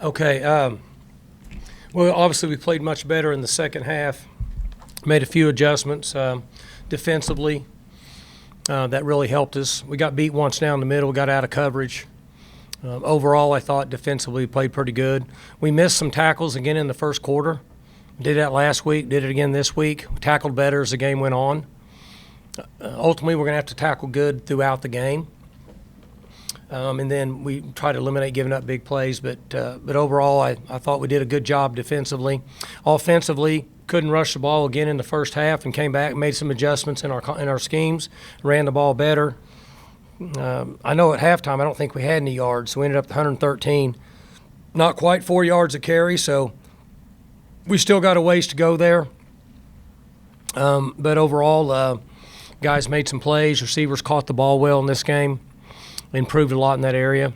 Okay. Well, obviously we played much better in the second half. Made a few adjustments defensively. That really helped us. We got beat once down the middle, got out of coverage. Overall, I thought defensively we played pretty good. We missed some tackles again in the first quarter. Did that last week, did it again this week. We tackled better as the game went on. Ultimately, we're going to have to tackle good throughout the game. And then we try to eliminate giving up big plays. But overall, I thought we did a good job defensively. Offensively, couldn't rush the ball again in the first half and came back, made some adjustments in our schemes, ran the ball better. I know at halftime I don't think we had any yards, so we ended up with 113. Not quite 4 yards a carry, so we still got a ways to go there. But overall, guys made some plays. Receivers caught the ball well in this game. Improved a lot in that area.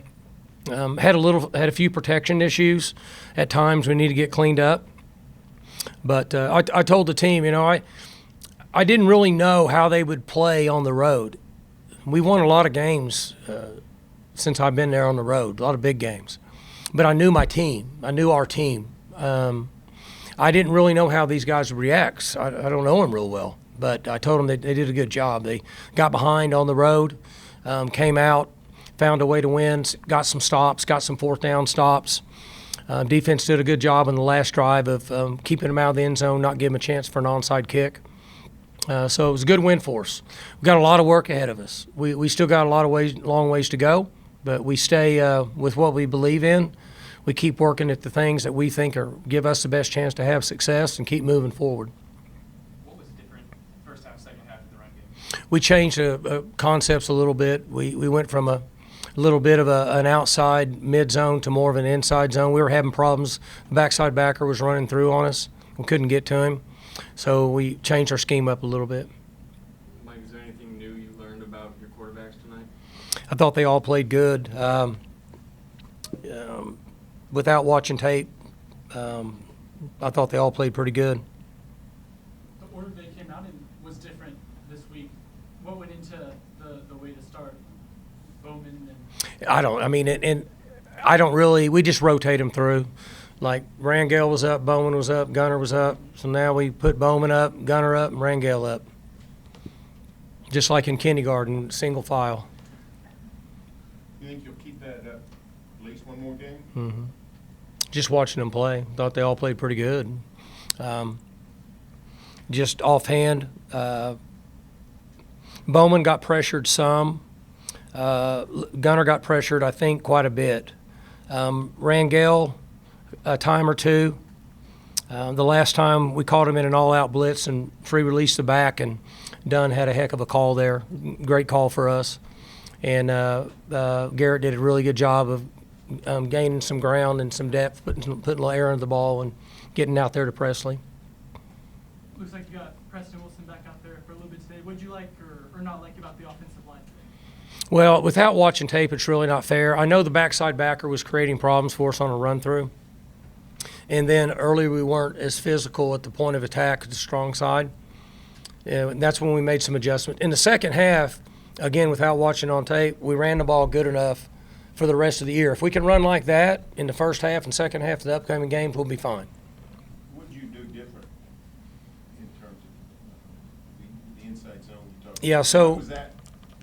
Had a few protection issues at times we need to get cleaned up. But I told the team, I didn't really know how they would play on the road. We won a lot of games since I've been there on the road, a lot of big games. But I knew my team. I knew our team. I didn't really know how these guys would react. I don't know them real well. But I told them they did a good job. They got behind on the road, came out, found a way to win, got some stops, got some fourth down stops. Defense did a good job in the last drive of keeping them out of the end zone, not giving them a chance for an onside kick. So it was a good win for us. We've got a lot of work ahead of us. We still got a long ways to go, but we stay with what we believe in. We keep working at the things that we think give us the best chance to have success and keep moving forward. What was different first half, second half in the run game? We changed concepts a little bit. We went from a little bit of an outside mid-zone to more of an inside zone. We were having problems. The backside backer was running through on us. We couldn't get to him. So we changed our scheme up a little bit. Mike, is there anything new you learned about your quarterbacks tonight? I thought they all played good. Without watching tape, I thought they all played pretty good. The order they came out in was different this week. What went into the way to start Bowman? We just rotate them through. Like Rangel was up, Bowman was up, Gunner was up. So now we put Bowman up, Gunner up, and Rangel up. Just like in kindergarten, single file. You think you'll keep that up at least one more game? Mm-hmm. Just watching them play, thought they all played pretty good. Just offhand, Bowman got pressured some. Gunner got pressured, I think, quite a bit. Rangel, a time or two. The last time we caught him in an all-out blitz and free released the back, and Dunn had a heck of a call there. Great call for us. And Garrett did a really good job of gaining some ground and some depth, putting a little air into the ball and getting out there to Presley. Looks like you got Preston Wilson back out there for a little bit today. What did you like or not like about the offensive line today? Well, without watching tape, it's really not fair. I know the backside backer was creating problems for us on a run-through. And then earlier we weren't as physical at the point of attack at the strong side. And that's when we made some adjustments. In the second half, again, without watching on tape, we ran the ball good enough for the rest of the year. If we can run like that in the first half and second half of the upcoming games, we'll be fine. What would you do different in terms of the inside zone you talked about? Yeah, so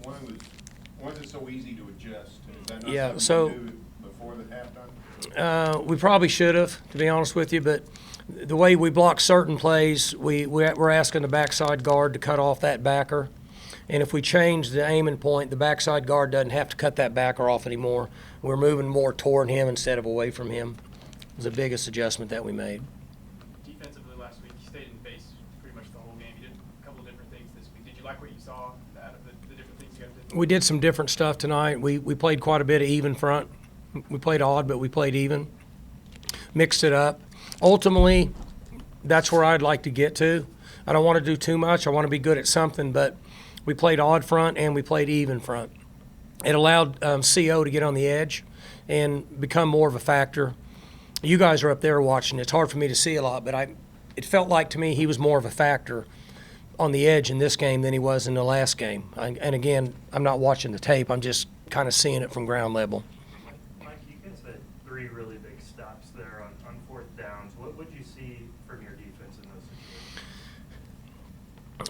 Why was it so easy to adjust? Is that not Yeah, something you do before the halftime? we probably should have, to be honest with you, but the way we block certain plays, we're asking the backside guard to cut off that backer. And if we change the aiming point, the backside guard doesn't have to cut that backer off anymore. We're moving more toward him instead of away from him. It was the biggest adjustment that we made. Defensively last week, you stayed in base pretty much the whole game. You did a couple of different things this week. Did you like what you saw out of the different things you guys did? We did some different stuff tonight. We played quite a bit of even front. We played odd, but we played even. Mixed it up. Ultimately, that's where I'd like to get to. I don't want to do too much. I want to be good at something, but we played odd front and we played even front. It allowed CO to get on the edge and become more of a factor. You guys are up there watching. It's hard for me to see a lot, but it felt like to me he was more of a factor on the edge in this game than he was in the last game. And again, I'm not watching the tape. I'm just kind of seeing it from ground level. Mike, you guys had 3 really big stops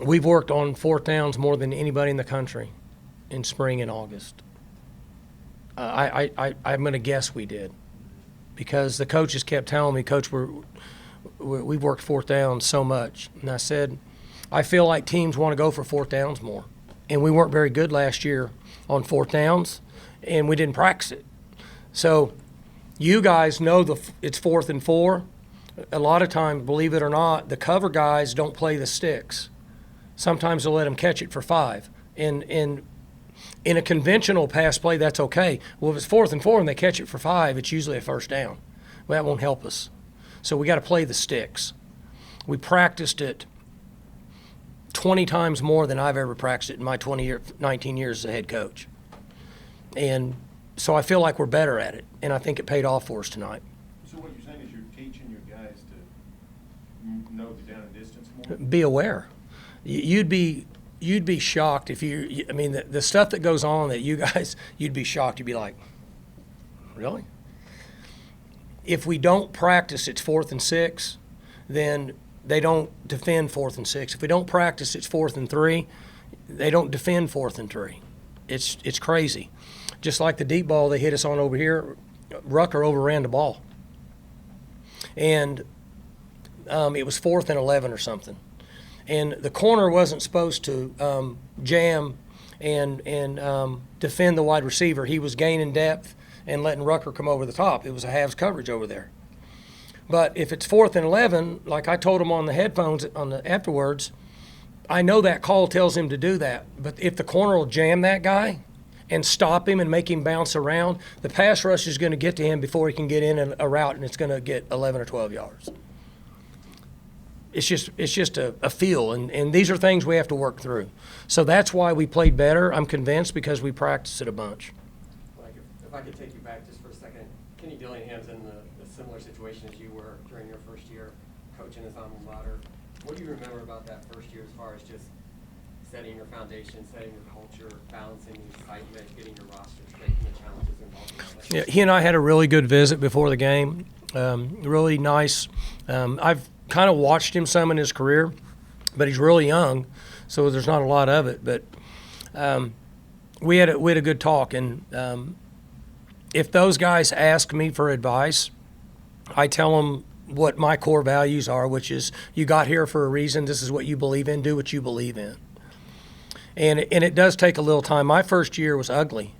we've worked on fourth downs more than anybody in the country in spring and August. I'm going to guess we did, because the coaches kept telling me, Coach, we've worked fourth downs so much. And I said, I feel like teams want to go for fourth downs more. And we weren't very good last year on fourth downs, and we didn't practice it. So you guys know it's 4th and 4. A lot of times, believe it or not, the cover guys don't play the sticks. Sometimes they'll let them catch it for 5. And in a conventional pass play, that's okay. Well, if it's 4th and 4 and they catch it for 5, it's usually a first down. Well, that won't help us. So we got to play the sticks. We practiced it 20 times more than I've ever practiced it in my 19 years as a head coach. And so I feel like we're better at it, and I think it paid off for us tonight. So what you're saying is you're teaching your guys to know the down and distance more? Be aware. You'd be shocked if I mean, the stuff that goes on that you guys, you'd be shocked. You'd be like, really? If we don't practice it's 4th and 6, then they don't defend 4th and 6. If we don't practice it's 4th and 3, they don't defend 4th and 3. It's crazy. Just like the deep ball they hit us on over here, Rucker overran the ball. And it was 4th and 11 or something. And the corner wasn't supposed to jam and defend the wide receiver. He was gaining depth and letting Rucker come over the top. It was a halves coverage over there. But if it's 4th and 11, like I told him on the headphones afterwards, I know that call tells him to do that. But if the corner will jam that guy and stop him and make him bounce around, the pass rush is going to get to him before he can get in a route, and it's going to get 11 or 12 yards. It's just a feel, and these are things we have to work through. So that's why we played better, I'm convinced, because we practiced it a bunch. Like if I could take you back just for a second, Kenny Dillingham's in a similar situation as you were during your first year coaching his alma mater. What do you remember about that first year as far as just setting your foundation, setting your culture, balancing the excitement, getting your roster straight, and the challenges involved in all that? Yeah, he and I had a really good visit before the game. Really nice. I've kind of watched him some in his career, but he's really young, so there's not a lot of it. But we had a good talk, and if those guys ask me for advice, I tell them what my core values are, which is you got here for a reason. This is what you believe in. Do what you believe in. And it does take a little time. My first year was ugly.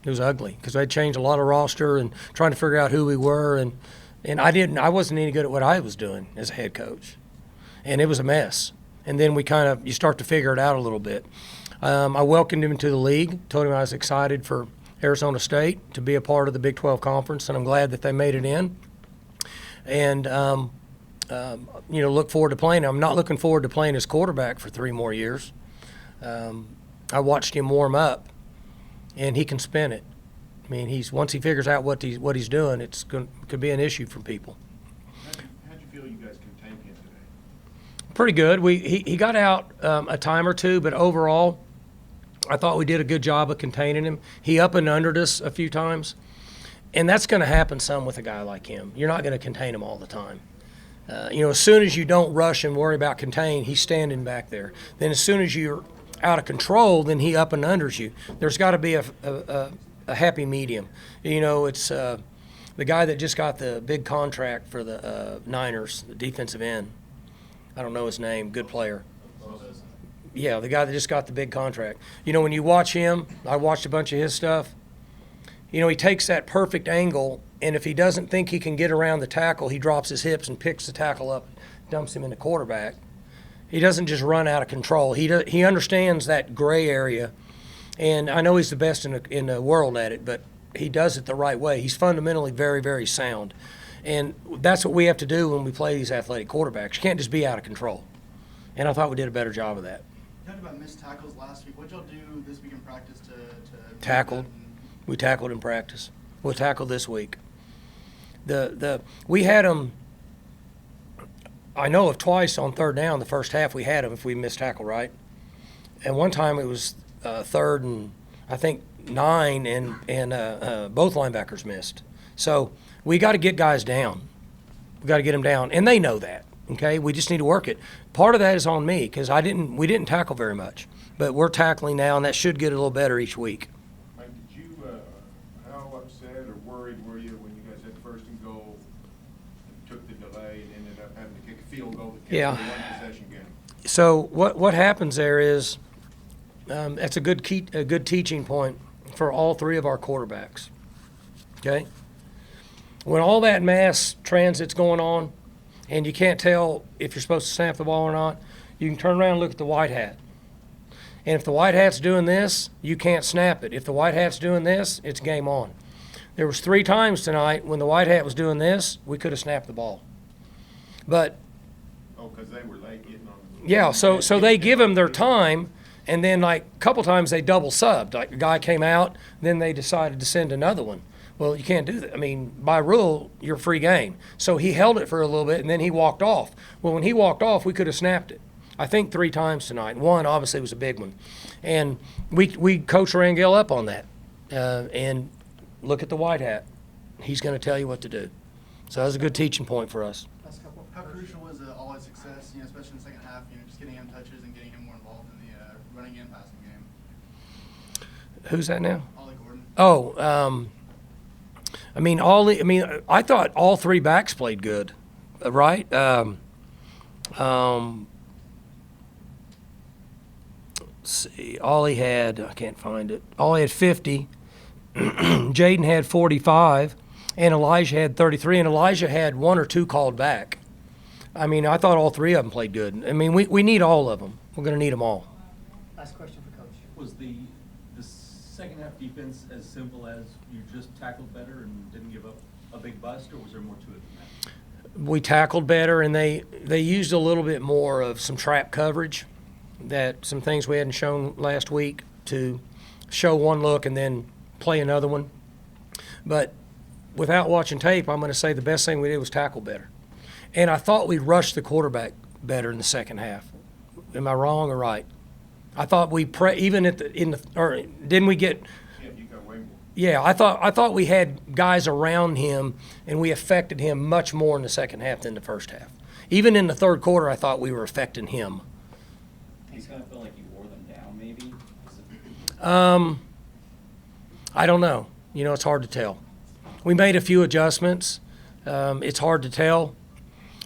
It was ugly because I'd changed a lot of roster and trying to figure out who we were, and I wasn't any good at what I was doing as a head coach, and it was a mess. And then you start to figure it out a little bit. I welcomed him into the league, told him I was excited for Arizona State to be a part of the Big 12 Conference, and I'm glad that they made it in. And look forward to playing. I'm not looking forward to playing as quarterback for 3 more years. I watched him warm up, and he can spin it. I mean, once he figures out what he's doing, could be an issue for people. How'd you feel you guys contained him today? Pretty good. He got out a time or two, but overall, I thought we did a good job of containing him. He up and undered us a few times, and that's going to happen some with a guy like him. You're not going to contain him all the time. As soon as you don't rush and worry about contain, he's standing back there. Then as soon as you're out of control, then he up and unders you. There's got to be a happy medium. It's the guy that just got the big contract for the Niners, the defensive end. I don't know his name. Good player. Yeah, the guy that just got the big contract. When you watch him, I watched a bunch of his stuff. He takes that perfect angle, and if he doesn't think he can get around the tackle, he drops his hips and picks the tackle up, dumps him in the quarterback. He doesn't just run out of control. He understands that gray area, and I know he's the best in the world at it, but he does it the right way. He's fundamentally very, very sound, and that's what we have to do when we play these athletic quarterbacks. You can't just be out of control, and I thought we did a better job of that. You talked about missed tackles last week. What'd y'all do this week in practice to Tackled. We tackled in practice. We'll tackle this week. We had them. I know of twice on 3rd down the first half we had them if we missed tackle, right? And one time it was 3rd and I think 9, and both linebackers missed. So we got to get guys down. We got to get them down, and they know that. Okay, we just need to work it. Part of that is on me because we didn't tackle very much, but we're tackling now, and that should get a little better each week. Mike, did you, how upset or worried were you when you guys had first and goal and took the delay and ended up having to kick a field goal that kept Yeah. it a one-possession game? So what happens there is that's a good teaching point for all three of our quarterbacks. Okay, when all that mass transit's going on, and you can't tell if you're supposed to snap the ball or not, you can turn around and look at the white hat. And if the white hat's doing this, you can't snap it. If the white hat's doing this, it's game on. There was 3 times tonight when the white hat was doing this, we could have snapped the ball. But Oh, because they were late getting on. yeah, so they give them their time, and then like a couple times they double subbed. Like a guy came out, then they decided to send another one. Well, you can't do that. I mean, by rule, you're free game. So he held it for a little bit, and then he walked off. Well, when he walked off, we could have snapped it. I think 3 times tonight. One obviously was a big one, and we coached Rangel up on that. And look at the white hat; he's going to tell you what to do. So that was a good teaching point for us. How crucial was all his success, especially in the second half, just getting him touches and getting him more involved in the running and passing game? Who's that now? Ollie Gordon. Oh, I thought all 3 backs played good, right? Let's see. Ollie had, I can't find it. Ollie had 50. Jaden had 45, and Elijah had 33, and Elijah had 1 or 2 called back. I mean, I thought all 3 of them played good. I mean, we need all of them. We're going to need them all. Last question for Coach. Was the second half defense as simple as you just tackled better and didn't give up a big bust, or was there more to it than that? We tackled better, and they used a little bit more of some trap coverage, some things we hadn't shown last week, to show one look and then play another one. But without watching tape, I'm going to say the best thing we did was tackle better. And I thought we rushed the quarterback better in the second half. Am I wrong or right? I thought we didn't we get? Yeah, you got way more. Yeah, I thought we had guys around him, and we affected him much more in the second half than the first half. Even in the third quarter, I thought we were affecting him. He's gonna feel like you wore them down, maybe. I don't know. It's hard to tell. We made a few adjustments. It's hard to tell.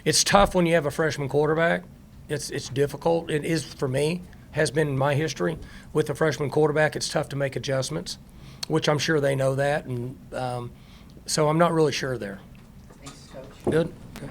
It's tough when you have a freshman quarterback. It's difficult. It is for me. Has been in my history with a freshman quarterback. It's tough to make adjustments, which I'm sure they know that, and so I'm not really sure there. Thanks, Coach. Good.